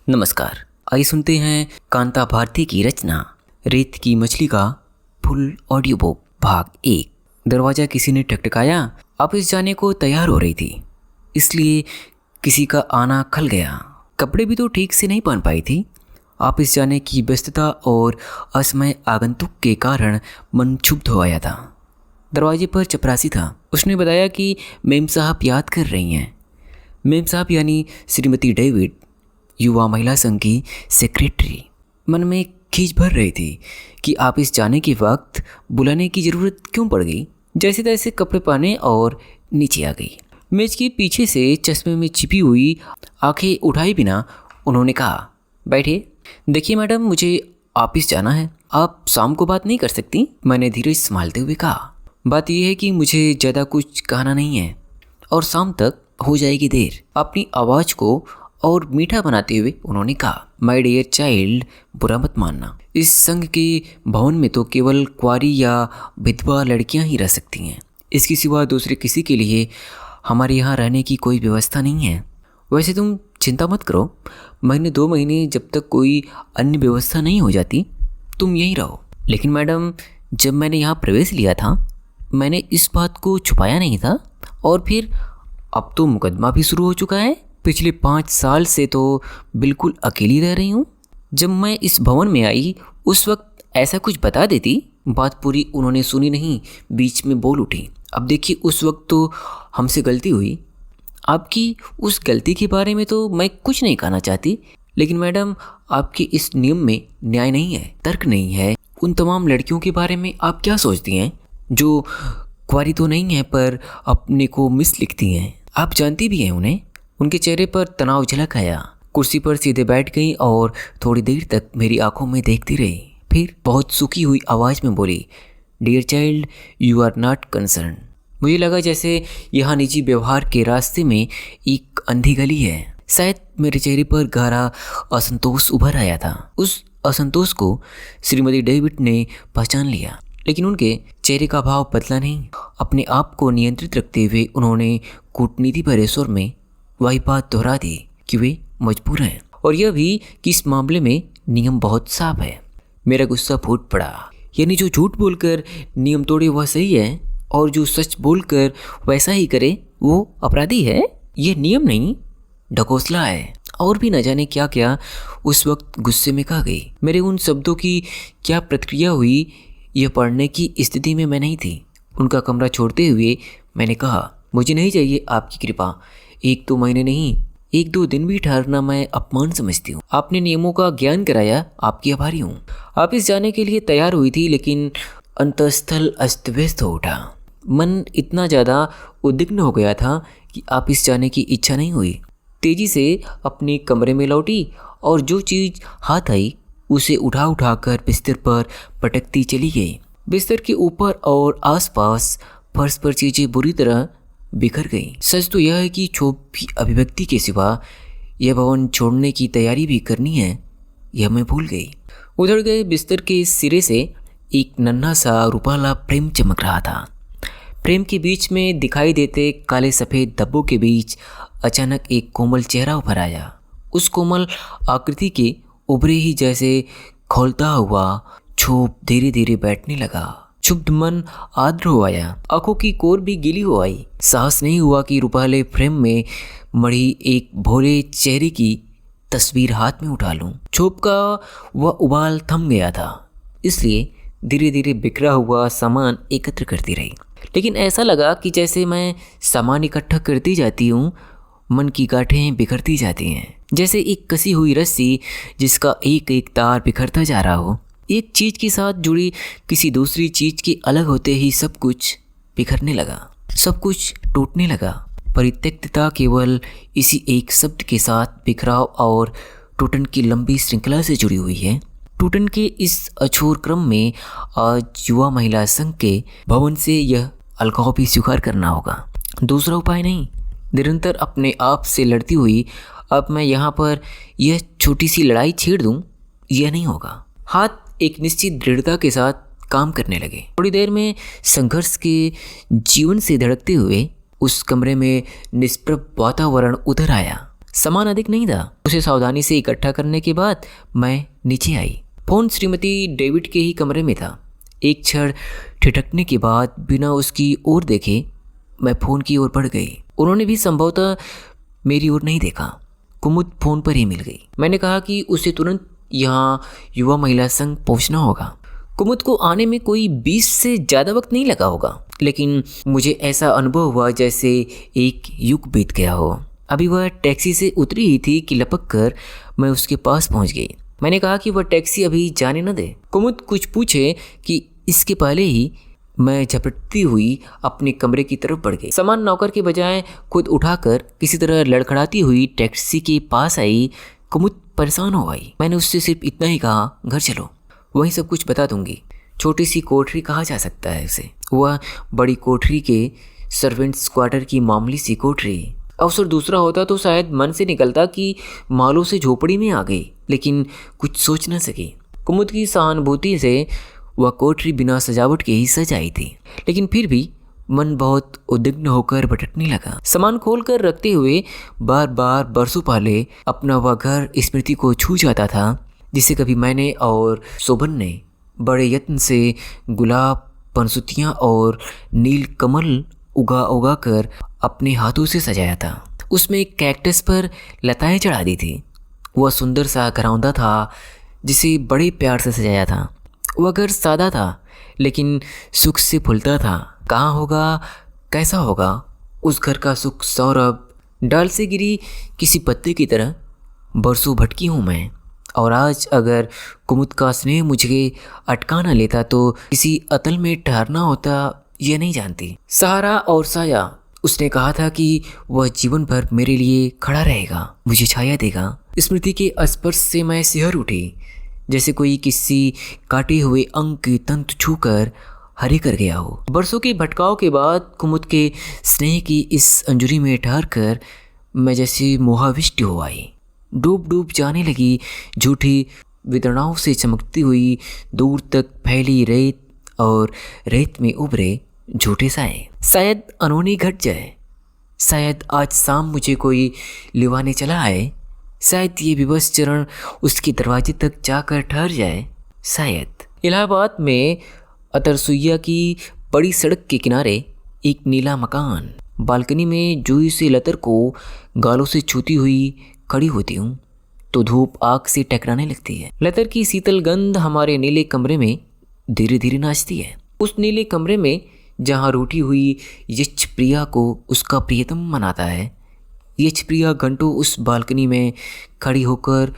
नमस्कार। आइए सुनते हैं कांता भारती की रचना रेत की मछली का फुल ऑडियो बुक भाग 1। दरवाज़ा किसी ने ठकठकाया। ऑफिस जाने को तैयार हो रही थी, इसलिए किसी का आना खल गया। कपड़े भी तो ठीक से नहीं पहन पाई थी। ऑफिस जाने की व्यस्तता और असमय आगंतुक के कारण मन क्षुब्ध हो आया था। दरवाजे पर चपरासी था। उसने बताया कि मेम साहब याद कर रही हैं। मेम साहब यानी श्रीमती डेविड, युवा महिला संघ की सेक्रेटरी। मन में खींच भर रही थी कि ऑफिस जाने के वक्त बुलाने की ज़रूरत क्यों पड़ गई। जैसे तैसे कपड़े पहने और नीचे आ गई। मेज के पीछे से चश्मे में छिपी हुई आंखें उठाए बिना उन्होंने कहा, बैठिए। देखिए मैडम, मुझे ऑफिस जाना है, आप शाम को बात नहीं कर सकती? मैंने धीरज संभालते हुए कहा। बात यह है कि मुझे ज़्यादा कुछ कहना नहीं है और शाम तक हो जाएगी देर। अपनी आवाज़ को और मीठा बनाते हुए उन्होंने कहा, माय डियर चाइल्ड, बुरा मत मानना। इस संघ के भवन में तो केवल कुंवारी या विधवा लड़कियां ही रह सकती हैं। इसके सिवा दूसरे किसी के लिए हमारे यहाँ रहने की कोई व्यवस्था नहीं है। वैसे तुम चिंता मत करो, महीने 2 महीने जब तक कोई अन्य व्यवस्था नहीं हो जाती तुम यहीं रहो। लेकिन मैडम, जब मैंने यहाँ प्रवेश लिया था मैंने इस बात को छुपाया नहीं था, और फिर अब तो मुकदमा भी शुरू हो चुका है। पिछले 5 साल से तो बिल्कुल अकेली रह रही हूँ। जब मैं इस भवन में आई उस वक्त ऐसा कुछ बता देती। बात पूरी उन्होंने सुनी नहीं, बीच में बोल उठी। अब देखिए, उस वक्त तो हमसे गलती हुई। आपकी उस गलती के बारे में तो मैं कुछ नहीं कहना चाहती, लेकिन मैडम आपके इस नियम में न्याय नहीं है, तर्क नहीं है। उन तमाम लड़कियों के बारे में आप क्या सोचती हैं जो कुंवारी तो नहीं है पर अपने को मिस लिखती हैं? आप जानती भी हैं उन्हें। उनके चेहरे पर तनाव झलक आया। कुर्सी पर सीधे बैठ गई और थोड़ी देर तक मेरी आंखों में देखती रही। फिर बहुत सूखी हुई आवाज़ में बोली, dear child, you are not concern. मुझे लगा जैसे यहाँ निजी व्यवहार के रास्ते में एक अंधी गली है। शायद मेरे चेहरे पर गहरा असंतोष उभर आया था। उस असंतोष को श्रीमती डेविड ने पहचान लिया, लेकिन उनके चेहरे का भाव बदला नहीं। अपने आप को नियंत्रित रखते हुए उन्होंने कूटनीति भरे स्वर में वही बात दोहरा दी कि वे मजबूर हैं, और यह भी कि इस मामले में नियम बहुत साफ है। मेरा गुस्सा फूट पड़ा। यानी जो झूठ बोलकर नियम तोड़े वह सही है, और जो सच बोलकर वैसा ही करे वो अपराधी है? यह नियम नहीं, ढकोसला है। और भी न जाने क्या क्या उस वक्त गुस्से में कहा गई। मेरे उन शब्दों की क्या प्रतिक्रिया हुई यह पढ़ने की स्थिति में मैं नहीं थी। उनका कमरा छोड़ते हुए मैंने कहा, मुझे नहीं चाहिए आपकी कृपा। 1-2 महीने नहीं, 1-2 दिन भी ठहरना मैं अपमान समझती हूँ। आपने नियमों का ज्ञान कराया, आपकी आभारी हूँ। ऑफिस जाने के लिए तैयार हुई थी, लेकिन अंतःस्थल अस्त व्यस्त हो उठा। मन इतना ज़्यादा उद्विग्न हो गया था कि ऑफिस जाने की इच्छा नहीं हुई। तेजी से अपने कमरे में लौटी और जो चीज़ हाथ आई उसे उठा उठाकर बिस्तर पर पटकती चली गई। बिस्तर के ऊपर और आसपास फर्श पर चीज़ें बुरी तरह बिखर गई। सच तो यह है कि छोटी अभिव्यक्ति के सिवा यह भवन छोड़ने की तैयारी भी करनी है, यह मैं भूल गई। उधर गए बिस्तर के सिरे से एक नन्हा सा रूपाला प्रेम चमक रहा था। प्रेम के बीच में दिखाई देते काले सफ़ेद धब्बों के बीच अचानक एक कोमल चेहरा उभर आया। उस कोमल आकृति के उभरे ही जैसे खोलता हुआ छूप धीरे धीरे बैठने लगा। क्षुब्ध मन आर्द्र हो आया, आंखों की कोर भी गीली हो आई। साहस नहीं हुआ कि रूपाले फ्रेम में मढ़ी एक भोले चेहरे की तस्वीर हाथ में उठा लूं। छूप का वह उबाल थम गया था, इसलिए धीरे धीरे बिखरा हुआ सामान एकत्र करती रही। लेकिन ऐसा लगा कि जैसे मैं सामान इकट्ठा करती जाती हूँ, मन की गांठें बिखरती जाती हैं। जैसे एक कसी हुई रस्सी जिसका एक एक तार बिखरता जा रहा हो। एक चीज़ के साथ जुड़ी किसी दूसरी चीज़ के अलग होते ही सब कुछ बिखरने लगा, सब कुछ टूटने लगा। परित्यक्तता केवल इसी एक शब्द के साथ बिखराव और टूटन की लंबी श्रृंखला से जुड़ी हुई है। टूटन के इस अछूर क्रम में आज युवा महिला संघ के भवन से यह अलगाव भी स्वीकार करना होगा। दूसरा उपाय नहीं। निरंतर अपने आप से लड़ती हुई अब मैं यहाँ पर यह छोटी सी लड़ाई छेड़ दूँ, यह नहीं होगा। हाथ एक निश्चित दृढ़ता के साथ काम करने लगे। थोड़ी देर में संघर्ष के जीवन से धड़कते हुए उस कमरे में निष्प्रभ वातावरण उधर आया। सामान अधिक नहीं था, उसे सावधानी से इकट्ठा करने के बाद मैं नीचे आई। फोन श्रीमती डेविड के ही कमरे में था। एक क्षण ठिठकने के बाद बिना उसकी ओर देखे मैं फ़ोन की ओर बढ़ गई। उन्होंने भी संभवतः मेरी ओर नहीं देखा। कुमुद फ़ोन पर ही मिल गई। मैंने कहा कि उसे तुरंत यहाँ युवा महिला संघ पहुँचना होगा। कुमुद को आने में कोई 20 से ज़्यादा वक्त नहीं लगा होगा, लेकिन मुझे ऐसा अनुभव हुआ जैसे एक युग बीत गया हो। अभी वह टैक्सी से उतरी ही थी कि लपक कर मैं उसके पास पहुँच गई। मैंने कहा कि वह टैक्सी अभी जाने न दे। कुमुद कुछ पूछे कि इसके पहले ही मैं झपटती हुई अपने कमरे की तरफ बढ़ गई। सामान नौकर के बजाय खुद उठाकर किसी तरह लड़खड़ाती हुई टैक्सी के पास आई। कुमुद परेशान हो आई। मैंने उससे सिर्फ इतना ही कहा, घर चलो, वहीं सब कुछ बता दूंगी। छोटी सी कोठरी कहा जा सकता है उसे। वह बड़ी कोठरी के सर्वेंट्स क्वार्टर की मामूली सी कोठरी। अवसर दूसरा होता तो शायद मन से निकलता कि मालों से झोपड़ी में आ गई, लेकिन कुछ सोच न सकी। कुमुद की सहानुभूति से वह कोठरी बिना सजावट के ही सज आई थी, लेकिन फिर भी मन बहुत उद्विग्न होकर भटकने लगा। सामान खोल कर रखते हुए बार बार बरसों पहले अपना वह घर स्मृति को छू जाता था, जिसे कभी मैंने और शोभन ने बड़े यत्न से गुलाब, पनसुतियाँ और नील कमल उगा कर अपने हाथों से सजाया था। उसमें एक कैक्टस पर लताएं चढ़ा दी थी। वह सुंदर सा घरौंदा था जिसे बड़े प्यार से सजाया था। वह घर सादा था लेकिन सुख से फूलता था। कहाँ होगा, कैसा होगा उस घर का सुख सौरभ। डाल से गिरी किसी पत्ते की तरह बरसों भटकी हूँ मैं, और आज अगर कुमुद का स्नेह मुझे अटका न लेता तो किसी अतल में ठहरना होता, ये नहीं जानती। सहारा और साया, उसने कहा था कि वह जीवन भर मेरे लिए खड़ा रहेगा, मुझे छाया देगा। स्मृति के स्पर्श से मैं सिहर उठी, जैसे कोई किसी काटे हुए अंग की तंतु छूकर हरे कर गया हो। बरसों के भटकाव के बाद कुमुद के स्नेह की इस अंजुरी में ठहर कर मैं जैसे मोहाविष्ट हो आई। डूब डूब जाने लगी झूठी वितरणाओं से चमकती हुई दूर तक फैली रेत और रेत में उभरे झूठे साए। शायद अनहोनी घट जाए, शायद आज शाम मुझे कोई लिवाने चला आए, शायद ये विवश चरण उसके दरवाजे तक जाकर ठहर जाए। शायद इलाहाबाद में अतरसुइया की बड़ी सड़क के किनारे एक नीला मकान। बालकनी में जूही से लतर को गालों से छूती हुई खड़ी होती हूँ तो धूप आग से टकराने लगती है। लतर की शीतल गंध हमारे नीले कमरे में धीरे धीरे नाचती है। उस नीले कमरे में जहाँ रूठी हुई यक्ष प्रिया को उसका प्रियतम मनाता है, यक्ष प्रिया घंटों उस बालकनी में खड़ी होकर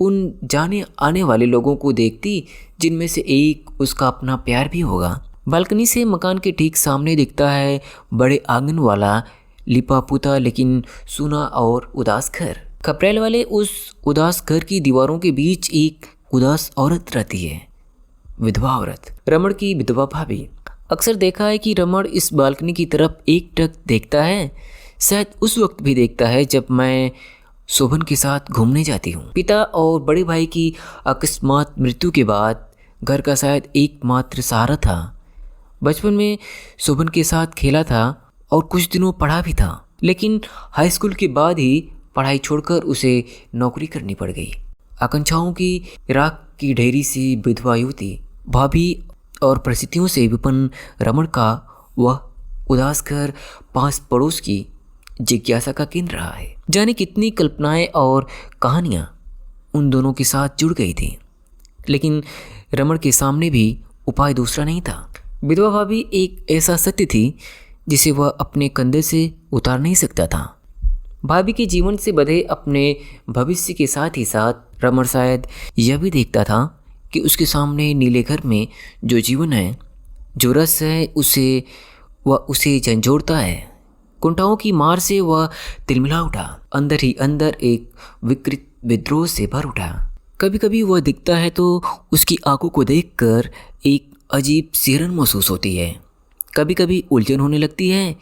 उन जाने आने वाले लोगों को देखती जिनमें से एक उसका अपना प्यार भी होगा। बालकनी से मकान के ठीक सामने दिखता है बड़े आंगन वाला लिपा पुता लेकिन सूना और उदास घर। खपरेल वाले उस उदास घर की दीवारों के बीच एक उदास औरत रहती है, विधवा औरत, रमण की विधवा भाभी। अक्सर देखा है कि रमण इस बालकनी की तरफ एकटक देखता है। शायद उस वक्त भी देखता है जब मैं शोभन के साथ घूमने जाती हूँ। पिता और बड़े भाई की अकस्मात मृत्यु के बाद घर का शायद एकमात्र सहारा था। बचपन में शोभन के साथ खेला था और कुछ दिनों पढ़ा भी था, लेकिन हाई स्कूल के बाद ही पढ़ाई छोड़कर उसे नौकरी करनी पड़ गई। आकांक्षाओं की राख की ढेरी सी विधवा युवती, भाभी और परिस्थितियों से विपन्न रमण का वह उदास घर पास पड़ोस की जिज्ञासा का केंद्र रहा है। जाने कितनी कल्पनाएं और कहानियां उन दोनों के साथ जुड़ गई थी, लेकिन रमण के सामने भी उपाय दूसरा नहीं था। विधवा भाभी एक ऐसा सत्य थी जिसे वह अपने कंधे से उतार नहीं सकता था। भाभी के जीवन से बधे अपने भविष्य के साथ ही साथ रमण शायद यह भी देखता था कि उसके सामने नीले घर में जो जीवन है, जो रस है, वह उसे झंझोड़ता है। कुंठाओं की मार से वह तिलमिला उठा, अंदर ही अंदर एक विकृत विद्रोह से भर उठा। कभी कभी वह दिखता है तो उसकी आंखों को देखकर एक अजीब सिहरन महसूस होती है। कभी कभी उलझन होने लगती है,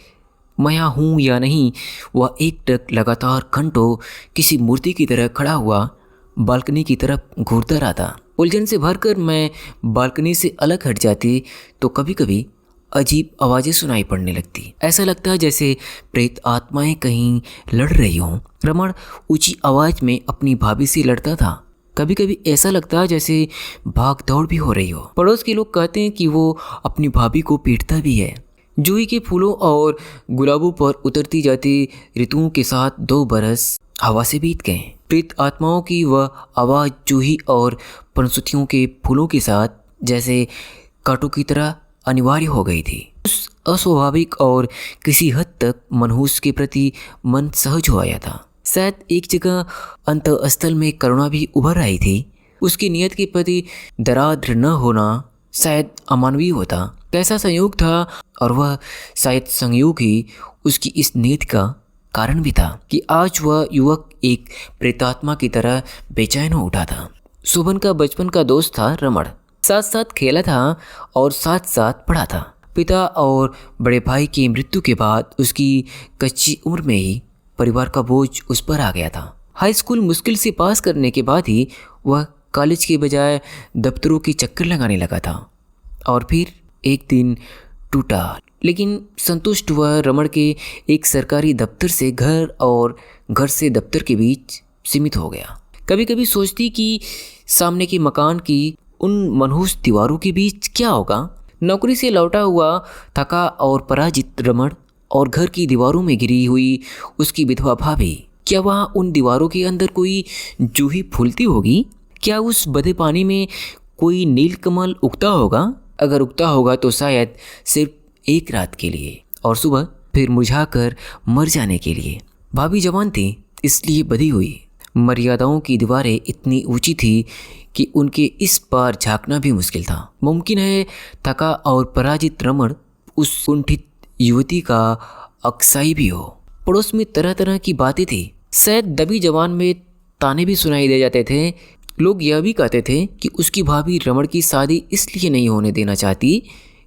मैं यहाँ हूँ या नहीं। वह एकटक लगातार घंटों किसी मूर्ति की तरह खड़ा हुआ बालकनी की तरफ घूरता रहा था। उलझन से भरकर मैं बालकनी से अलग हट जाती तो कभी कभी अजीब आवाज़ें सुनाई पड़ने लगती। ऐसा लगता जैसे प्रेत आत्माएं कहीं लड़ रही हों। रमण ऊंची आवाज़ में अपनी भाभी से लड़ता था। कभी कभी ऐसा लगता जैसे भाग दौड़ भी हो रही हो। पड़ोस के लोग कहते हैं कि वो अपनी भाभी को पीटता भी है। जूही के फूलों और गुलाबों पर उतरती जाती ऋतुओं के साथ 2 बरस हवा से बीत गए। प्रेत आत्माओं की वह आवाज़ जूही और पंसुतियों के फूलों के साथ जैसे कांटों की तरह अनिवार्य हो गई थी। उस अस्वाभाविक और किसी हद तक मनहूस के प्रति मन सहज हो आया था। शायद एक जगह अंतःस्थल में करुणा भी उभर आई थी। उसकी नियत के प्रति दरार न होना शायद अमानवीय होता। कैसा संयोग था, और वह शायद संयोग ही उसकी इस नियत का कारण भी था कि आज वह युवक एक प्रेतात्मा की तरह बेचैन हो उठा था। शोभन का बचपन का दोस्त था रमण। साथ साथ खेला था और साथ साथ पढ़ा था। पिता और बड़े भाई की मृत्यु के बाद उसकी कच्ची उम्र में ही परिवार का बोझ उस पर आ गया था। हाई स्कूल मुश्किल से पास करने के बाद ही वह कॉलेज के बजाय दफ्तरों की चक्कर लगाने लगा था और फिर एक दिन टूटा। लेकिन संतुष्ट वह रमण के एक सरकारी दफ्तर से घर और घर से दफ्तर के बीच सीमित हो गया। कभी कभी सोचती कि सामने के मकान की उन मनहूस दीवारों के बीच क्या होगा। नौकरी से लौटा हुआ थका और पराजित रमण और घर की दीवारों में गिरी हुई उसकी विधवा भाभी, क्या वहाँ उन दीवारों के अंदर कोई जूही फूलती होगी? क्या उस बधे पानी में कोई नीलकमल उगता होगा? अगर उगता होगा तो शायद सिर्फ एक रात के लिए और सुबह फिर मुरझाकर मर जाने के लिए। भाभी जवान थी इसलिए बधी हुई। मर्यादाओं की दीवारें इतनी ऊंची थी कि उनके इस पार झांकना भी मुश्किल था। मुमकिन है थका और पराजित रमण उस कुंठित युवती का अक्साई भी हो। पड़ोस में तरह तरह की बातें थी। शायद दबी जवान में ताने भी सुनाई दे जाते थे। लोग यह भी कहते थे कि उसकी भाभी रमण की शादी इसलिए नहीं होने देना चाहती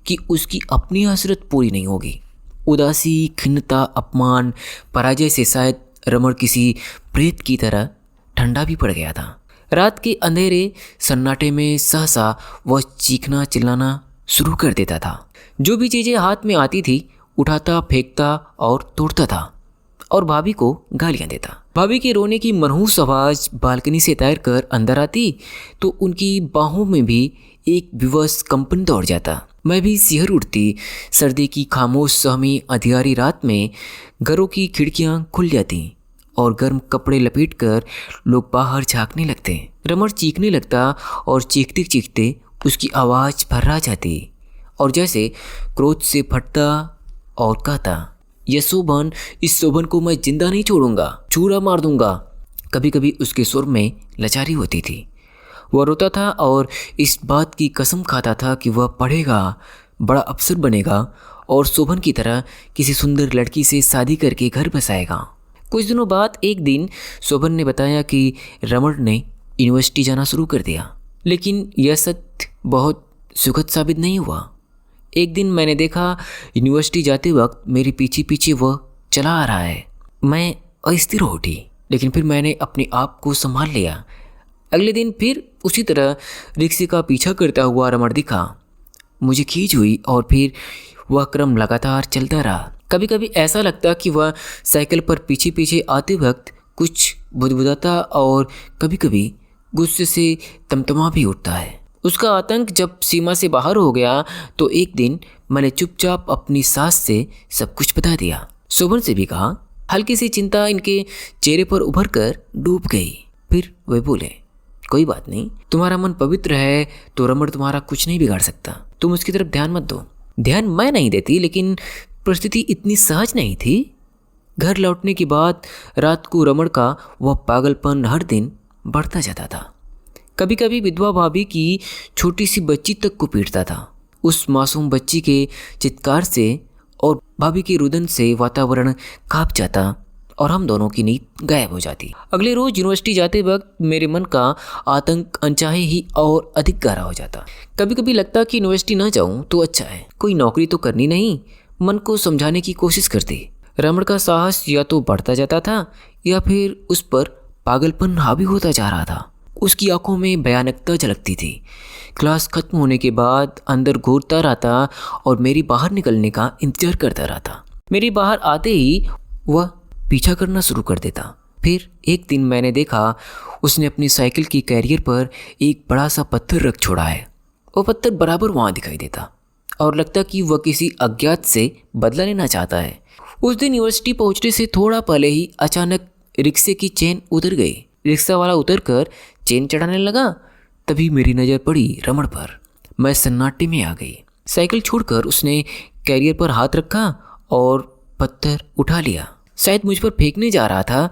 कि उसकी अपनी हसरत पूरी नहीं होगी। उदासी, खिन्नता, अपमान, पराजय से शायद रमण किसी प्रेत की तरह ठंडा भी पड़ गया था। रात के अंधेरे सन्नाटे में सहसा वह चीखना चिल्लाना शुरू कर देता था। जो भी चीज़ें हाथ में आती थी उठाता, फेंकता और तोड़ता था और भाभी को गालियां देता। भाभी के रोने की मनहूस आवाज़ बालकनी से तैर कर अंदर आती तो उनकी बाहों में भी एक विवश कंपन दौड़ जाता। मैं भी सिहर उठती। सर्दी की खामोश सहमी अंधियारी रात में घरों की खिड़कियां खुल जाती और गर्म कपड़े लपेटकर लोग बाहर झांकने लगते। रमण चीखने लगता और चीखते चीखते उसकी आवाज़ भर्रा जाती और जैसे क्रोध से फटता और कहता, यह शोभन, इस शोभन को मैं जिंदा नहीं छोड़ूंगा, चूरा मार दूंगा। कभी कभी उसके सुर में लाचारी होती थी। वह रोता था और इस बात की कसम खाता था कि वह पढ़ेगा, बड़ा अफसर बनेगा और शोभन की तरह किसी सुंदर लड़की से शादी करके घर बसाएगा। कुछ दिनों बाद एक दिन शोभन ने बताया कि रमण ने यूनिवर्सिटी जाना शुरू कर दिया। लेकिन यह सत्य बहुत सुखद साबित नहीं हुआ। एक दिन मैंने देखा यूनिवर्सिटी जाते वक्त मेरे पीछे पीछे वह चला आ रहा है। मैं अस्थिर हो उठी, लेकिन फिर मैंने अपने आप को संभाल लिया। अगले दिन फिर उसी तरह रिक्शे का पीछा करता हुआ रमण दिखा। मुझे खींच हुई और फिर वह क्रम लगातार चलता रहा। कभी कभी ऐसा लगता कि वह साइकिल पर पीछे पीछे आते वक्त कुछ बुदबुदाता और कभी कभी गुस्से से तमतमा भी उठता है। उसका आतंक जब सीमा से बाहर हो गया तो एक दिन मैंने चुपचाप अपनी सास से सब कुछ बता दिया। शोभन से भी कहा। हल्की सी चिंता इनके चेहरे पर उभर कर डूब गई। फिर वे बोले, कोई बात नहीं, तुम्हारा मन पवित्र है तो रमण तुम्हारा कुछ नहीं बिगाड़ सकता। तुम उसकी तरफ ध्यान मत दो। ध्यान मैं नहीं देती, लेकिन परिस्थिति इतनी सहज नहीं थी। घर लौटने के बाद रात को रमण का वह पागलपन हर दिन बढ़ता जाता था। कभी कभी विधवा भाभी की छोटी सी बच्ची तक को पीटता था। उस मासूम बच्ची के चित्कार से और भाभी के रुदन से वातावरण कांप जाता और हम दोनों की नींद गायब हो जाती। अगले रोज यूनिवर्सिटी जाते वक्त मेरे मन का आतंक अनचाहे ही और अधिक गहरा हो जाता। कभी कभी लगता कि यूनिवर्सिटी ना जाऊं तो अच्छा है, कोई नौकरी तो करनी नहीं। मन को समझाने की कोशिश करती। रमण का साहस या तो बढ़ता जाता था या फिर उस पर पागलपन हावी होता जा रहा था। उसकी आंखों में भयानकता झलकती थी। क्लास खत्म होने के बाद अंदर घूरता रहता और मेरी बाहर निकलने का इंतजार करता रहता। मेरी बाहर आते ही वह पीछा करना शुरू कर देता। फिर एक दिन मैंने देखा उसने अपनी साइकिल की कैरियर पर एक बड़ा सा पत्थर रख छोड़ा है। वो पत्थर बराबर वहाँ दिखाई देता और लगता कि वह किसी अज्ञात से बदला लेना चाहता है। उस दिन यूनिवर्सिटी पहुँचने से थोड़ा पहले ही अचानक रिक्शे की चेन उतर गई। रिक्शा वाला उतरकर चेन चढ़ाने लगा। तभी मेरी नज़र पड़ी रमण पर। मैं सन्नाटे में आ गई। साइकिल छोड़कर उसने कैरियर पर हाथ रखा और पत्थर उठा लिया। शायद मुझ पर फेंकने जा रहा था।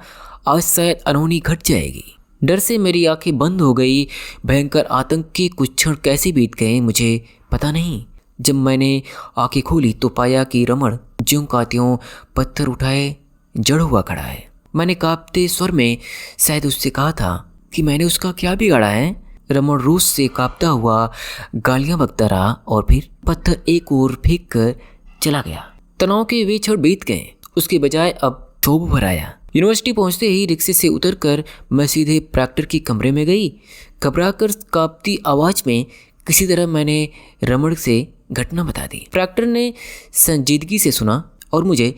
आज शायद अनहोनी घट जाएगी। डर से मेरी आंखें बंद हो गई। भयंकर आतंक के कुछ क्षण कैसे बीत गए मुझे पता नहीं। जब मैंने आंखें खोली तो पाया कि रमण ज्यों का त्यों पत्थर उठाए जड़ हुआ खड़ा है। मैंने कांपते स्वर में शायद उससे कहा था कि मैंने उसका क्या बिगाड़ा है। रमण रूस से कांपता हुआ गालियां बकता रहा और फिर पत्थर एक ओर फेंक कर चला गया। तनाव के वे क्षण बीत गए। उसके बजाय अब क्षोभ भर आया। यूनिवर्सिटी पहुंचते ही रिक्शे से उतरकर मैं सीधे प्रैक्टर के कमरे में गई। घबराकर कांपती आवाज़ में किसी तरह मैंने रमण से घटना बता दी। प्रैक्टर ने संजीदगी से सुना और मुझे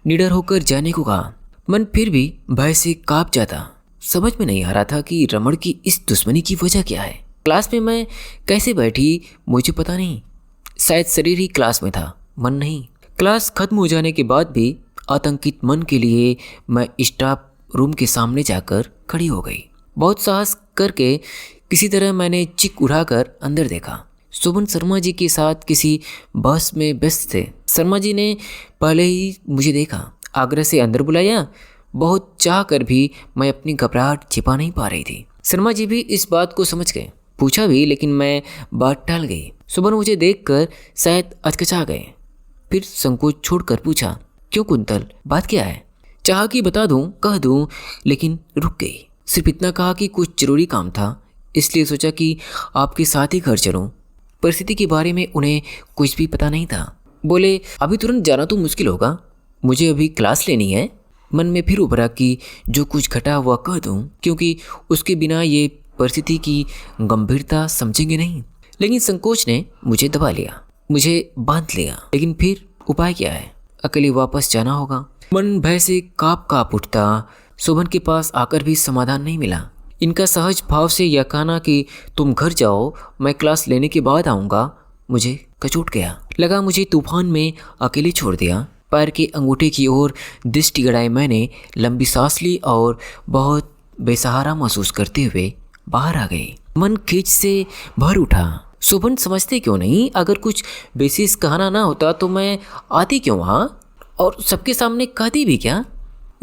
निडर होकर जाने को कहा। मन फिर भी भय से कांप जाता। समझ में नहीं आ रहा था कि रमण की इस दुश्मनी की वजह क्या है। क्लास में मैं कैसे बैठी मुझे पता नहीं। शायद शरीर ही क्लास में था, मन नहीं। क्लास खत्म हो जाने के बाद भी आतंकित मन के लिए मैं स्टाफ रूम के सामने जाकर खड़ी हो गई। बहुत साहस करके किसी तरह मैंने चिक उठाकर अंदर देखा। शोभन शर्मा जी के साथ किसी बस में व्यस्त थे। शर्मा जी ने पहले ही मुझे देखा, आग्रह से अंदर बुलाया। बहुत चाह कर भी मैं अपनी घबराहट छिपा नहीं पा रही थी। शर्मा जी भी इस बात को समझ गए। पूछा भी लेकिन मैं बात टाल गई। शोभन मुझे देखकर शायद अचकचा गए। फिर संकोच छोड़कर पूछा, क्यों कुंतल, बात क्या है? चाह कि बता दूं, कह दूं, लेकिन रुक गई। सिर्फ इतना कहा कि कुछ जरूरी काम था, इसलिए सोचा कि आपके साथ ही घर चलूं। परिस्थिति के बारे में उन्हें कुछ भी पता नहीं था। बोले, अभी तुरंत जाना तो मुश्किल होगा, मुझे अभी क्लास लेनी है। मन में फिर उभरा कि जो कुछ घटा हुआ कह दूं, क्योंकि उसके बिना ये परिस्थिति की गंभीरता समझेंगे नहीं। लेकिन संकोच ने मुझे दबा लिया, मुझे बांध लिया। लेकिन फिर उपाय क्या है? अकेले वापस जाना होगा। मन भय से कांप कांप उठता। शोभन के पास आकर भी समाधान नहीं मिला। इनका सहज भाव से यह कहना कि तुम घर जाओ, मैं क्लास लेने के बाद आऊँगा, मुझे कचोट गया। लगा मुझे तूफान में अकेले छोड़ दिया। पैर के अंगूठे की ओर दृष्टि गड़ाए मैंने लंबी सांस ली और बहुत बेसहारा महसूस करते हुए बाहर आ गई। मन खींच से भर उठा। शोभन समझते क्यों नहीं? अगर कुछ बेसिस कहना ना होता तो मैं आती क्यों वहाँ, और सबके सामने कहती भी क्या?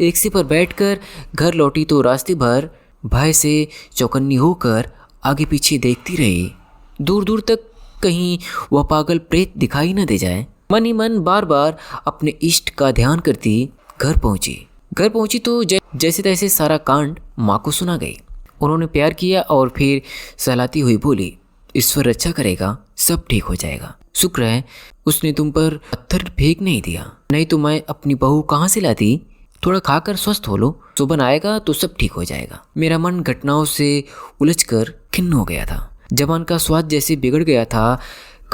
रिक्शे पर बैठकर घर लौटी तो रास्ते भर भय से चौकन्नी होकर आगे पीछे देखती रही। दूर दूर तक कहीं वह पागल प्रेत दिखाई न दे जाए। मन ही मन बार बार अपने इष्ट का ध्यान करती घर पहुंची तो जैसे तैसे सारा कांड माँ को सुना गई। उन्होंने प्यार किया और फिर सहलाती हुई बोली, ईश्वर अच्छा करेगा, सब ठीक हो जाएगा। शुक्र है उसने तुम पर पत्थर फेंक नहीं दिया, नहीं तो मैं अपनी बहू कहाँ से लाती। थोड़ा खाकर स्वस्थ हो लो, सुबह आएगा तो सब ठीक हो जाएगा। मेरा मन घटनाओं से उलझकर खिन्न हो गया था। जबान का स्वाद जैसे बिगड़ गया था।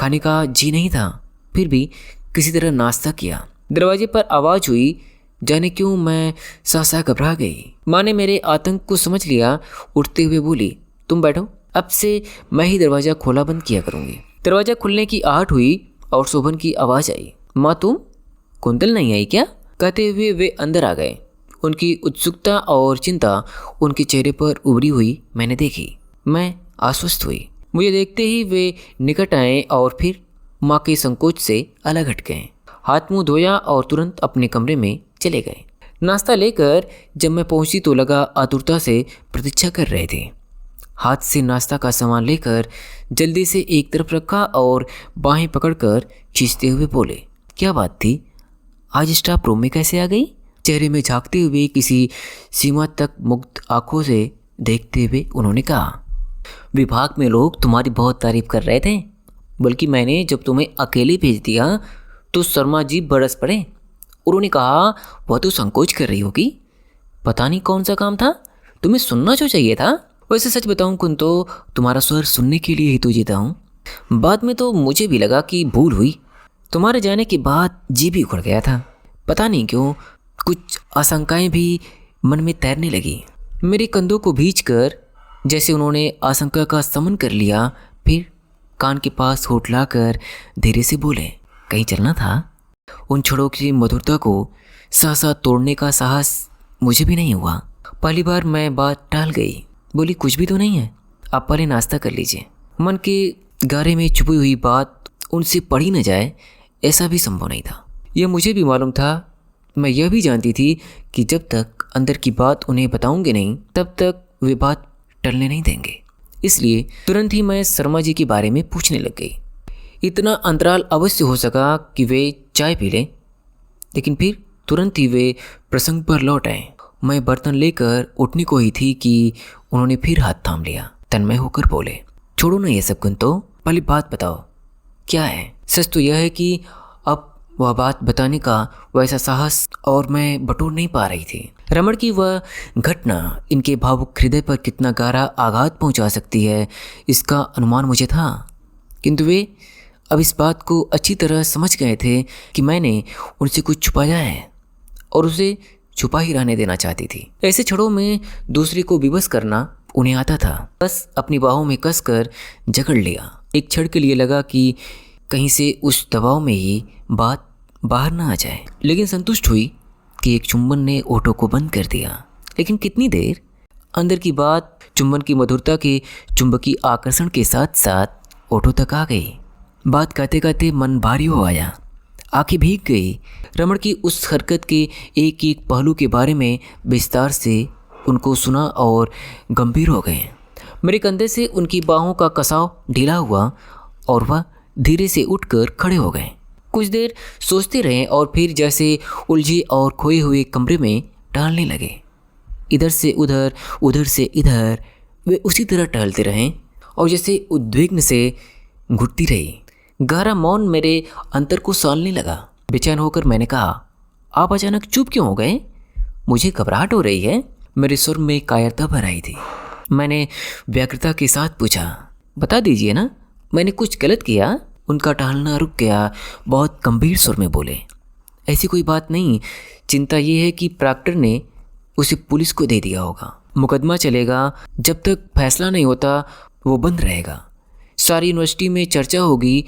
खाने का जी नहीं था, फिर भी किसी तरह नाश्ता किया। दरवाजे पर आवाज़ हुई। जाने क्यों मैं सा घबरा गई। माँ ने मेरे आतंक को समझ लिया। उठते हुए बोली, तुम बैठो, अब से मैं ही दरवाज़ा खोला बंद किया करूँगी। दरवाज़ा खुलने की आहट हुई और शोभन की आवाज़ आई, माँ तुम? कुंतल नहीं आई क्या? कहते हुए वे अंदर आ गए। उनकी उत्सुकता और चिंता उनके चेहरे पर उभरी हुई मैंने देखी। मैं आश्वस्त हुई। मुझे देखते ही वे निकट आए और फिर माँ के संकोच से अलग हट गए। हाथ मुंह धोया और तुरंत अपने कमरे में चले गए। नाश्ता लेकर जब मैं पहुंची तो लगा आतुरता से प्रतीक्षा कर रहे थे। हाथ से नाश्ता का सामान लेकर जल्दी से एक तरफ रखा और बाहें पकड़कर खींचते हुए बोले, क्या बात थी? आज स्टाफ रूम में कैसे आ गई? चेहरे में झांकते हुए किसी सीमा तक मुग्ध आंखों से देखते हुए उन्होंने कहा, विभाग में लोग तुम्हारी बहुत तारीफ कर रहे थे, बल्कि मैंने जब तुम्हें अकेले भेज दिया तो शर्मा जी बरस पड़े। उन्होंने कहा वह तो संकोच कर रही होगी, पता नहीं कौन सा काम था, तुम्हें सुनना जो चाहिए था। वैसे सच बताऊं कुन तो तुम्हारा स्वर सुनने के लिए ही तो जीता हूँ। बाद में तो मुझे भी लगा कि भूल हुई। तुम्हारे जाने के बाद जी भी उखड़ गया था। पता नहीं क्यों कुछ आशंकाएं भी मन में तैरने लगी। मेरे कंधों को भींचकर जैसे उन्होंने आशंका का समन कर लिया। फिर कान के पास होठ लाकर धीरे से बोले, कहीं चलना था? उन छड़ों की मधुरता को साथ साथ तोड़ने का साहस मुझे भी नहीं हुआ। पहली बार मैं बात टाल गई। बोली, कुछ भी तो नहीं है, आप पहले नाश्ता कर लीजिए। मन के गारे में छुपी हुई बात उनसे पढ़ी न जाए ऐसा भी संभव नहीं था। यह मुझे भी मालूम था। मैं यह भी जानती थी कि जब तक अंदर की बात उन्हें बताऊंगे नहीं तब तक वे बात टलने नहीं देंगे। इसलिए तुरंत ही मैं शर्मा जी के बारे में पूछने लग गई। इतना अंतराल अवश्य हो सका कि वे चाय पी लें, लेकिन फिर तुरंत ही वे प्रसंग पर लौट आए। मैं बर्तन लेकर उठने को ही थी कि उन्होंने फिर हाथ थाम लिया। तन्मय होकर बोले, छोड़ो ना ये सब कुन, तो पहले बात बताओ क्या है? सच तो यह है कि अब वह बात बताने का वैसा साहस और मैं बटोर नहीं पा रही थी। रमण की वह घटना इनके भावुक हृदय पर कितना गहरा आघात पहुंचा सकती है इसका अनुमान मुझे था, किंतु वे अब इस बात को अच्छी तरह समझ गए थे कि मैंने उनसे कुछ छुपाया है और उसे छुपा ही रहने देना चाहती थी। ऐसे क्षणों में दूसरे को विवश करना उन्हें आता था। बस अपनी बाहों में कसकर जकड़ लिया। एक क्षण के लिए लगा कि कहीं से उस दबाव में ही बात बाहर ना आ जाए, लेकिन संतुष्ट हुई कि एक चुंबन ने ओठों को बंद कर दिया। लेकिन कितनी देर? अंदर की बात चुंबन की मधुरता के चुंबकीय आकर्षण के साथ साथ ओठों तक आ गई। बात कहते कहते मन भारी हो आया, आंखें भीग गई। रमण की उस हरकत के एक एक पहलू के बारे में विस्तार से उनको सुना और गंभीर हो गए। मेरे कंधे से उनकी बाहों का कसाव ढीला हुआ और वह धीरे से उठकर खड़े हो गए। कुछ देर सोचते रहे और फिर जैसे उलझे और खोए हुए कमरे में टहलने लगे। इधर से उधर, उधर से इधर वे उसी तरह टहलते रहे और जैसे उद्विग्न से घुटती रही। गहरा मौन मेरे अंतर को सालने लगा। बेचैन होकर मैंने कहा, आप अचानक चुप क्यों हो गए? मुझे घबराहट हो रही है। मेरे स्वर में कायरता भर आई थी। मैंने व्यग्रता के साथ पूछा, बता दीजिए ना, मैंने कुछ गलत किया? उनका टहलना रुक गया। बहुत गंभीर स्वर में बोले, ऐसी कोई बात नहीं। चिंता ये है कि प्रॉक्टर ने उसे पुलिस को दे दिया होगा। मुकदमा चलेगा, जब तक फैसला नहीं होता वो बंद रहेगा। सारी यूनिवर्सिटी में चर्चा होगी।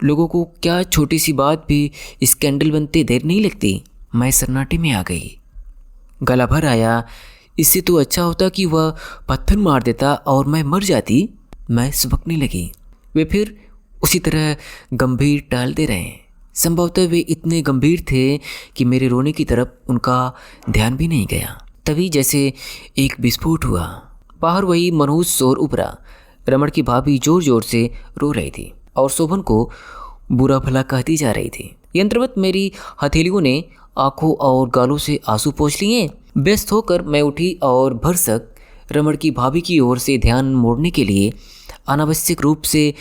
लोगों को क्या छोटी सी बात भी स्कैंडल बनते देर नहीं लगती। मैं सन्नाटे में आ गई। गला भर आया। इससे तो अच्छा होता कि वह पत्थर मार देता और मैं मर जाती। मैं सुबकने लगी। वे फिर उसी तरह गंभीर टहलते रहे। संभवतः वे इतने गंभीर थे कि मेरे रोने की तरफ उनका ध्यान भी नहीं गया। तभी जैसे एक विस्फोट हुआ। बाहर वही मनहूस शोर उभरा। रमण की भाभी जोर जोर से रो रही थी और शोभन को बुरा भला कहती जा रही थी। यंत्रवत मेरी हथेलियों ने आंखों और गालों से आंसू पोंछ लिए। व्यस्त होकर मैं उठी और भरसक रमण की भाभी की ओर से ध्यान मोड़ने के लिए अनावश्यक रूप से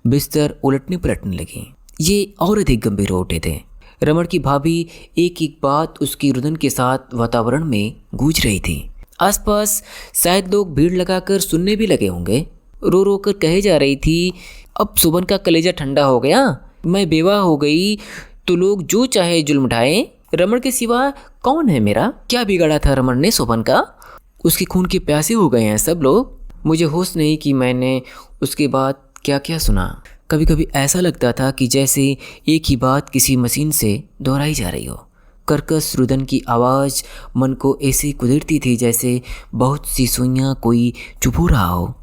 बिस्तर उलटने पलटने लगी। ये और अधिक गंभीर हो उठे थे। रमण की भाभी एक एक बात उसकी रुदन के साथ वातावरण में गूंज रही थी। आसपास शायद लोग भीड़ लगाकर सुनने भी लगे होंगे। रो रो कर कहे जा रही थी, अब शोभन का कलेजा ठंडा हो गया। मैं बेवा हो गई तो लोग जो चाहे जुल्म ढाएं। रमण के सिवा कौन है मेरा? क्या बिगाड़ा था रमण ने शोभन का? उसके खून के प्यासे हो गए हैं सब लोग। मुझे होश नहीं कि मैंने उसके बाद क्या क्या सुना। कभी कभी ऐसा लगता था कि जैसे एक ही बात किसी मशीन से दोहराई जा रही हो। कर्कश रुदन की आवाज़ मन को ऐसे कुदेरती थी जैसे बहुत सी सुइयां कोई चुभो रहा हो।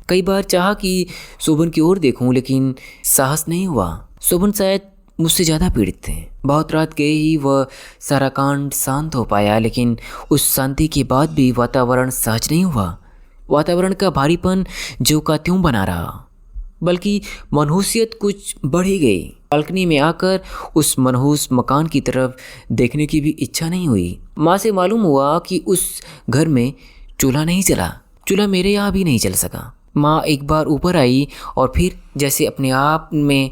कई बार चाहा कि शोभन की ओर देखूं, लेकिन साहस नहीं हुआ। शोभन शायद मुझसे ज़्यादा पीड़ित थे। बहुत रात गए ही वह सारा कांड शांत हो पाया, लेकिन उस शांति के बाद भी वातावरण सहज नहीं हुआ। वातावरण का भारीपन ज्यों का त्यों बना रहा, बल्कि मनहूसियत कुछ बढ़ ही गई। बालकनी में आकर उस मनहूस मकान की तरफ देखने की भी इच्छा नहीं हुई। माँ से मालूम हुआ कि उस घर में चूल्हा नहीं जला। चूल्हा मेरे यहाँ भी नहीं जल सका। माँ एक बार ऊपर आई और फिर जैसे अपने आप में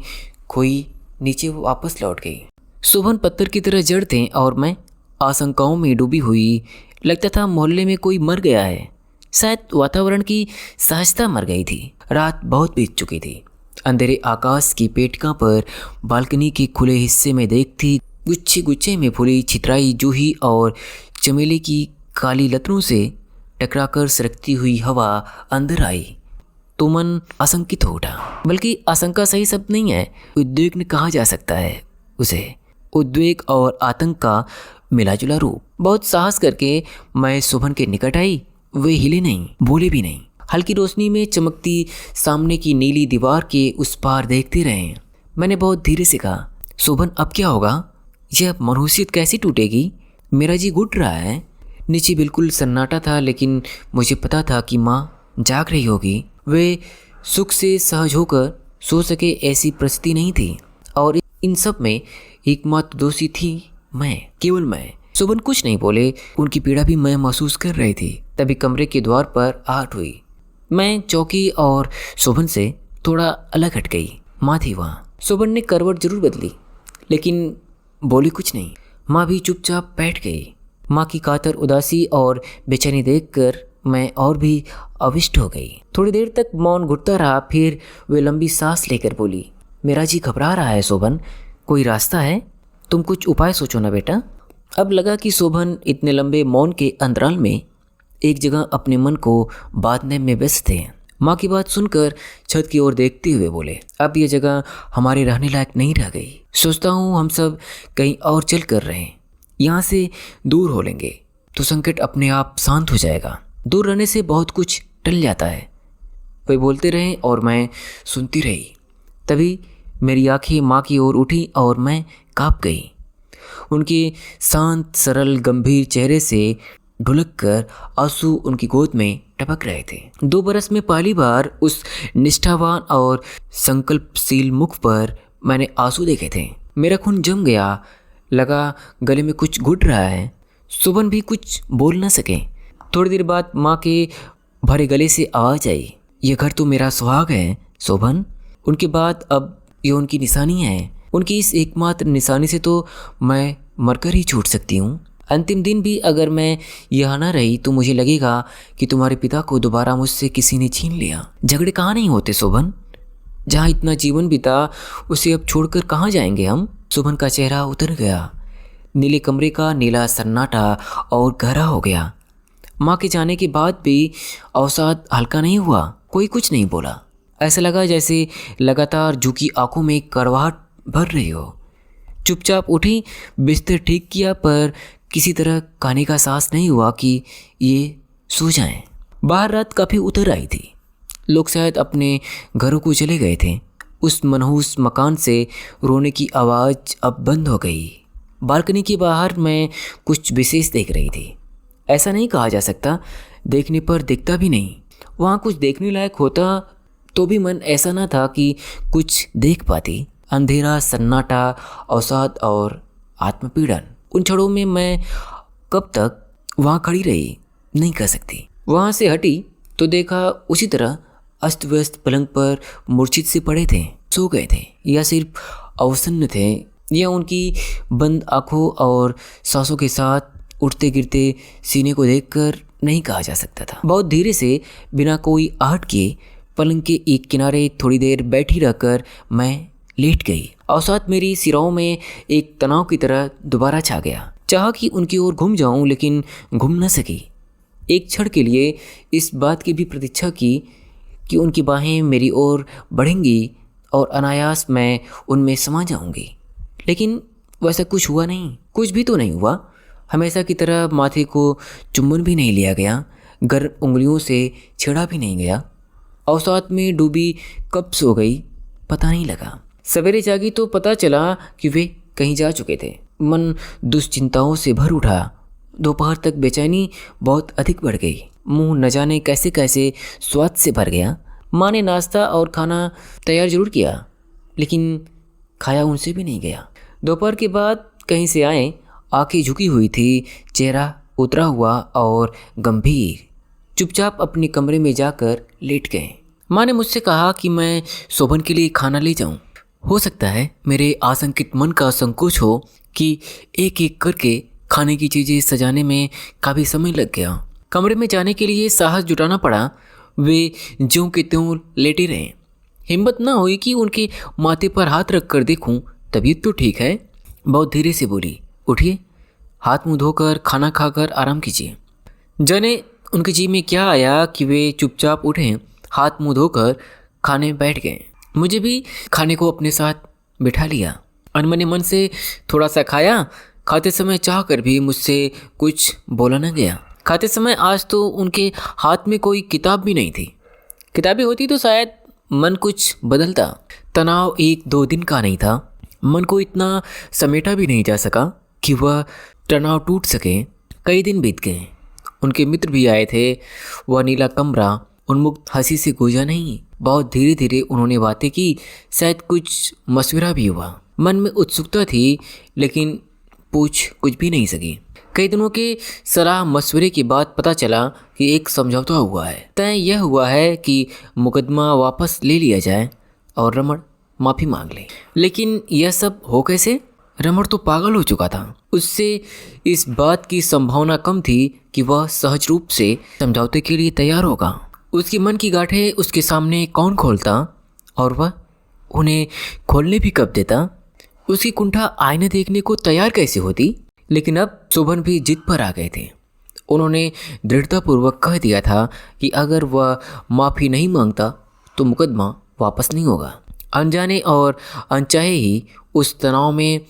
खोई नीचे वापस लौट गई। शोभन पत्थर की तरह जड़ थे और मैं आशंकाओं में डूबी हुई। लगता था मोहल्ले में कोई मर गया है। शायद वातावरण की सहजता मर गई थी। रात बहुत बीत चुकी थी। अंधेरे आकाश की पेटिका पर बालकनी के खुले हिस्से में देखती गुच्छे गुच्छे में फूली छितराई जूही और चमेली की काली लतरों से टकराकर सरकती हुई हवा अंदर आई तो मन आशंकित हो उठा। बल्कि आशंका सही शब्द नहीं है, उद्विग्न कहा जा सकता है उसे। उद्वेग और आतंक का मिलाजुला रूप। बहुत साहस करके मैं शोभन के निकट आई। वे हिले नहीं, बोले भी नहीं। हल्की रोशनी में चमकती सामने की नीली दीवार के उस पार देखते रहे। मैंने बहुत धीरे से कहा, शोभन अब क्या होगा? यह मनहूसियत कैसे टूटेगी? मेरा जी घुट रहा है। नीचे बिल्कुल सन्नाटा था, लेकिन मुझे पता था कि माँ जाग रही होगी। वे सुख से सहज होकर सो सके ऐसी परिस्थिति नहीं थी, और इन सब में एकमात्र दोषी थी मैं, केवल मैं। शोभन कुछ नहीं बोले। उनकी पीड़ा भी मैं महसूस कर रही थी। तभी कमरे के द्वार पर आहट हुई। मैं चौकी और शोभन से थोड़ा अलग हट गई। माँ थी वहाँ। शोभन ने करवट जरूर बदली, लेकिन बोली कुछ नहीं। माँ भी चुपचाप बैठ गई। माँ की कातर उदासी और बेचैनी देखकर मैं और भी अविष्ट हो गई। थोड़ी देर तक मौन घुटता रहा, फिर वे लंबी सांस लेकर बोली, मेरा जी घबरा रहा है शोभन, कोई रास्ता है? तुम कुछ उपाय सोचो ना बेटा। अब लगा कि शोभन इतने लंबे मौन के अंतराल में एक जगह अपने मन को बांधने में व्यस्त थे। माँ की बात सुनकर छत की ओर देखते हुए बोले, अब यह जगह हमारे रहने लायक नहीं रह गई। सोचता हूँ हम सब कहीं और चल कर रहें। यहाँ से दूर हो लेंगे तो संकट अपने आप शांत हो जाएगा। दूर रहने से बहुत कुछ टल जाता है। वे बोलते रहे और मैं सुनती रही। तभी मेरी आंखें माँ की ओर उठी और मैं काँप गई। उनके शांत सरल गंभीर चेहरे से ढुलक कर आंसू उनकी गोद में टपक रहे थे। 2 बरस में पहली बार उस निष्ठावान और संकल्पशील मुख पर मैंने आंसू देखे थे। मेरा खून जम गया। लगा गले में कुछ घुट रहा है। शोभन भी कुछ बोल न सके। थोड़ी देर बाद माँ के भरे गले से आवाज आई, यह घर तो मेरा सुहाग है शोभन। उनके बाद अब ये उनकी निशानी है। उनकी इस एकमात्र निशानी से तो मैं मरकर ही छूट सकती हूँ। अंतिम दिन भी अगर मैं यहाँ न रही तो मुझे लगेगा कि तुम्हारे पिता को दोबारा मुझसे किसी ने छीन लिया। झगड़े कहाँ नहीं होते शोभन? जहाँ इतना जीवन बीता उसे अब छोड़कर कहाँ जाएंगे हम? शोभन का चेहरा उतर गया। नीले कमरे का नीला सन्नाटा और गहरा हो गया। माँ के जाने के बाद भी अवसाद हल्का नहीं हुआ। कोई कुछ नहीं बोला। ऐसा लगा जैसे लगातार झुकी आंखों में कड़वाहट भर रही हो। चुपचाप उठी, बिस्तर ठीक किया, पर किसी तरह खाने का साहस नहीं हुआ कि ये सो जाएं। बाहर रात काफ़ी उतर आई थी। लोग शायद अपने घरों को चले गए थे। उस मनहूस मकान से रोने की आवाज़ अब बंद हो गई। बालकनी के बाहर मैं कुछ विशेष देख रही थी। ऐसा नहीं कहा जा सकता, देखने पर दिखता भी नहीं। वहाँ कुछ देखने लायक होता तो भी मन ऐसा ना था कि कुछ देख पाती। अंधेरा, सन्नाटा, अवसाद और आत्मपीड़न, उन क्षणों में मैं कब तक वहाँ खड़ी रही नहीं कह सकती। वहाँ से हटी तो देखा उसी तरह अस्त व्यस्त पलंग पर मूर्छित से पड़े थे। सो गए थे या सिर्फ अवसन्न थे, या उनकी बंद आँखों और सांसों के साथ उठते गिरते सीने को देखकर नहीं कहा जा सकता था। बहुत धीरे से बिना कोई आहट किए पलंग के एक किनारे थोड़ी देर बैठी रहकर मैं लेट गई। अवसाद मेरी सिराओं में एक तनाव की तरह दोबारा छा गया। चाहा कि उनकी ओर घूम जाऊं, लेकिन घूम न सकी। एक क्षण के लिए इस बात की भी प्रतीक्षा की कि उनकी बाहें मेरी ओर बढ़ेंगी और अनायास मैं उनमें समा जाऊंगी, लेकिन वैसा कुछ हुआ नहीं। कुछ भी तो नहीं हुआ। हमेशा की तरह माथे को चुंबन भी नहीं लिया गया, गर्म उंगलियों से छेड़ा भी नहीं गया। अवसाद में डूबी कब सो गई पता नहीं लगा। सवेरे जागी तो पता चला कि वे कहीं जा चुके थे। मन दुश्चिंताओं से भर उठा। दोपहर तक बेचैनी बहुत अधिक बढ़ गई। मुंह न जाने कैसे कैसे स्वाद से भर गया। माँ ने नाश्ता और खाना तैयार जरूर किया, लेकिन खाया उनसे भी नहीं गया। दोपहर के बाद कहीं से आए, आंखें झुकी हुई थी, चेहरा उतरा हुआ और गंभीर। चुपचाप अपने कमरे में जाकर लेट गए। माँ ने मुझसे कहा कि मैं शोभन के लिए खाना ले जाऊं। हो सकता है मेरे आशंकित मन का संकोच हो कि एक एक करके खाने की चीज़ें सजाने में काफ़ी समय लग गया। कमरे में जाने के लिए साहस जुटाना पड़ा। वे ज्यों के त्यों लेटे रहे। हिम्मत ना हुई कि उनके माथे पर हाथ रख कर देखूं। तबीयत तो ठीक है। बहुत धीरे से बोली, उठिए, हाथ मुंह धोकर खाना खाकर आराम कीजिए। जाने उनके जी में क्या आया कि वे चुपचाप उठे, हाथ मुंह धोकर खाने बैठ गए। मुझे भी खाने को अपने साथ बिठा लिया। अनमने मन से थोड़ा सा खाया। खाते समय चाह कर भी मुझसे कुछ बोला न गया। खाते समय आज तो उनके हाथ में कोई किताब भी नहीं थी। किताबें होती तो शायद मन कुछ बदलता। तनाव 1-2 दिन का नहीं था। मन को इतना समेटा भी नहीं जा सका कि वह तनाव टूट सके। कई दिन बीत गए। उनके मित्र भी आए थे। वह नीला कमरा उन्मुक्त हंसी से गूंजा नहीं। बहुत धीरे धीरे उन्होंने बातें की। शायद कुछ मशवरा भी हुआ। मन में उत्सुकता थी लेकिन पूछ कुछ भी नहीं सकी। कई दिनों के सलाह मशवरे के बाद पता चला कि एक समझौता हुआ है। तय यह हुआ है कि मुकदमा वापस ले लिया जाए और रमण माफ़ी मांग ले। लेकिन यह सब हो कैसे? रमण तो पागल हो चुका था। उससे इस बात की संभावना कम थी कि वह सहज रूप से समझौते के लिए तैयार होगा। उसके मन की गांठें उसके सामने कौन खोलता और वह उन्हें खोलने भी कब देता? उसकी कुंठा आईने देखने को तैयार कैसे होती? लेकिन अब शोभन भी जिद पर आ गए थे। उन्होंने दृढ़तापूर्वक कह दिया था कि अगर वह माफ़ी नहीं मांगता तो मुकदमा वापस नहीं होगा। अनजाने और अनचाहे ही उस तनाव में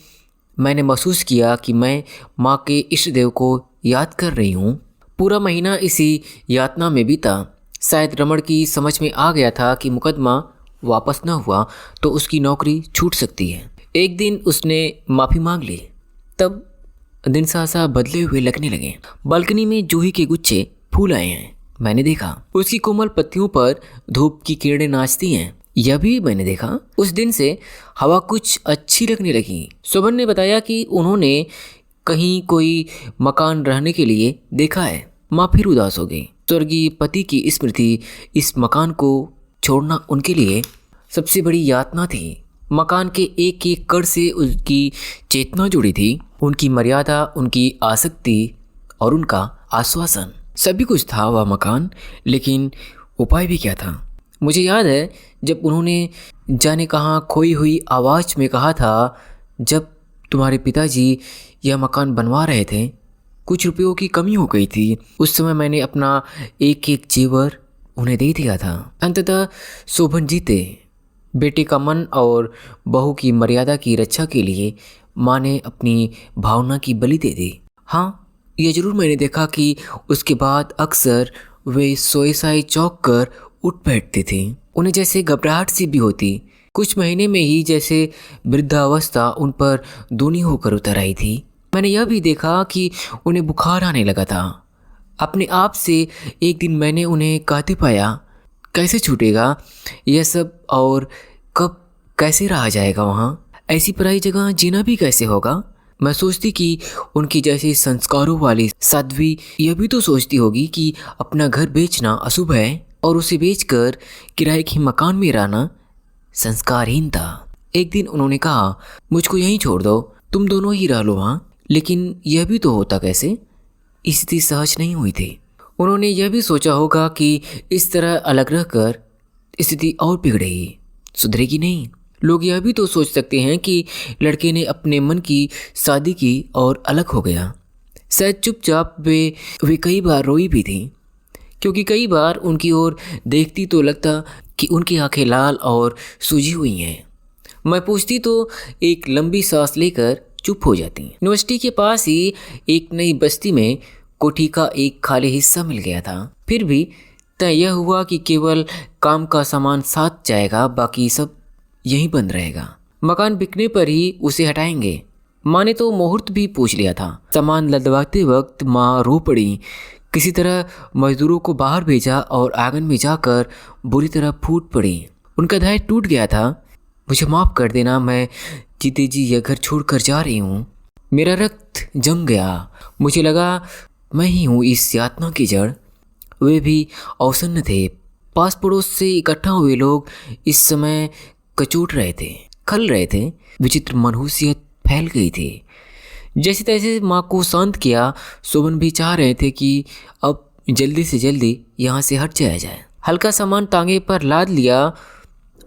मैंने महसूस किया कि मैं माँ के इष्ट देव को याद कर रही हूँ। पूरा महीना इसी यातना में बीता। शायद रमण की समझ में आ गया था कि मुकदमा वापस न हुआ तो उसकी नौकरी छूट सकती है। एक दिन उसने माफ़ी मांग ली। तब दिन सहसा बदले हुए लगने लगे। बालकनी में जूही के गुच्छे फूल आए हैं। मैंने देखा उसकी कोमल पत्तियों पर धूप की किरणें नाचती हैं। यह भी मैंने देखा। उस दिन से हवा कुछ अच्छी लगने लगी। शोभन ने बताया कि उन्होंने कहीं कोई मकान रहने के लिए देखा है। माँ फिर उदास हो गई। स्वर्गीय पति की स्मृति इस मकान को छोड़ना उनके लिए सबसे बड़ी यातना थी। मकान के एक एक कण से उनकी चेतना जुड़ी थी। उनकी मर्यादा, उनकी आसक्ति और उनका आश्वासन, सभी कुछ था वह मकान। लेकिन उपाय भी क्या था? मुझे याद है जब उन्होंने जाने कहाँ खोई हुई आवाज़ में कहा था, जब तुम्हारे पिताजी यह मकान बनवा रहे थे कुछ रुपयों की कमी हो गई थी। उस समय मैंने अपना एक एक जेवर उन्हें दे दिया था। अंततः शोभन जीते। बेटे का मन और बहू की मर्यादा की रक्षा के लिए माँ ने अपनी भावना की बलि दे दी। हाँ, यह जरूर मैंने देखा कि उसके बाद अक्सर वे सोए साए चौंक कर उठ बैठते थे। उन्हें जैसे घबराहट सी भी होती। कुछ महीने में ही जैसे वृद्धावस्था उन पर दूनी होकर उतर आई थी। मैंने यह भी देखा कि उन्हें बुखार आने लगा था। अपने आप से एक दिन मैंने उन्हें कहते पाया, कैसे छूटेगा यह सब और कब कैसे रहा जाएगा वहाँ? ऐसी पराई जगह जीना भी कैसे होगा? मैं सोचती कि उनकी जैसी संस्कारों वाली साध्वी यह भी तो सोचती होगी कि अपना घर बेचना अशुभ है और उसे बेचकर किराए के मकान में रहना संस्कारहीन था। एक दिन उन्होंने कहा, मुझको यहीं छोड़ दो, तुम दोनों ही रह लो वहाँ। लेकिन यह भी तो होता कैसे? स्थिति सहज नहीं हुई थी। उन्होंने यह भी सोचा होगा कि इस तरह अलग रहकर स्थिति और बिगड़ेगी, सुधरेगी नहीं। लोग यह भी तो सोच सकते हैं कि लड़के ने अपने मन की शादी की और अलग हो गया। शायद चुपचाप वे कई बार रोई भी थी, क्योंकि कई बार उनकी ओर देखती तो लगता कि उनकी आंखें लाल और सूजी हुई हैं। मैं पूछती तो एक लंबी सांस लेकर चुप हो जाती। यूनिवर्सिटी के पास ही एक नई बस्ती में कोठी का एक खाली हिस्सा मिल गया था। फिर भी तय यह हुआ कि केवल काम का सामान साथ जाएगा, बाकी सब यहीं बंद रहेगा। मकान बिकने पर ही उसे हटाएंगे। माँ ने तो मुहूर्त भी पूछ लिया था। सामान लदवाते वक्त माँ रो पड़ी। किसी तरह मजदूरों को बाहर भेजा और आंगन में जाकर बुरी तरह फूट पड़ी। उनका धैर्य टूट गया था। मुझे माफ़ कर देना, मैं जीते जी यह घर छोड़कर जा रही हूँ। मेरा रक्त जम गया। मुझे लगा मैं ही हूँ इस यातना की जड़। वे भी अवसन्न थे। पास पड़ोस से इकट्ठा हुए लोग इस समय कचोट रहे थे, खल रहे थे। विचित्र मनहूसियत फैल गई थी। जैसे तैसे माँ को शांत किया। शोभन भी चाह रहे थे कि अब जल्दी से जल्दी यहाँ से हट जाया जाए। हल्का सामान टांगे पर लाद लिया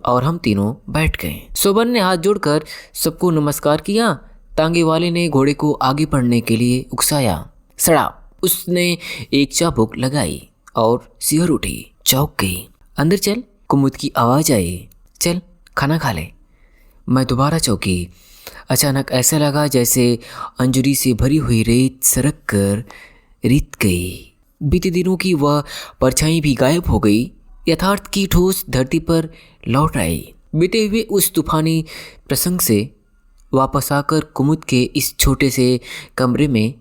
और हम तीनों बैठ गए। शोभन ने हाथ जोड़कर सबको नमस्कार किया। तांगे वाले ने घोड़े को आगे बढ़ने के लिए उकसाया। सड़ा उसने एक चाबुक लगाई और सिहर उठी, चौंक गई। अंदर चल, कुमुद की आवाज़ आई। चल खाना खा ले। मैं दोबारा चौंकी। अचानक ऐसा लगा जैसे अंजुरी से भरी हुई रेत सरक कर रित गई। बीते दिनों की वह परछाई भी गायब हो गई। यथार्थ की ठोस धरती पर लौट आई। बीते हुए उस तूफानी प्रसंग से वापस आकर कुमुद के इस छोटे से कमरे में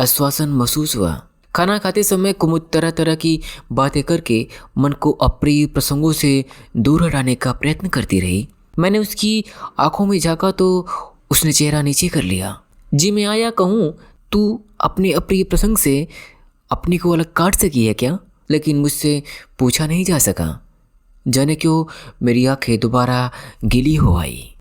आश्वासन महसूस हुआ। खाना खाते समय कुमुद तरह तरह की बातें करके मन को अप्रिय प्रसंगों से दूर हटाने का प्रयत्न करती रही। मैंने उसकी आंखों में झांका तो उसने चेहरा नीचे कर लिया। जी मैं आया कहूँ, तू अपने अप्रिय प्रसंग से अपने को अलग काट सकी है क्या? लेकिन मुझसे पूछा नहीं जा सका। जाने क्यों मेरी आंखें दोबारा गीली हो आई।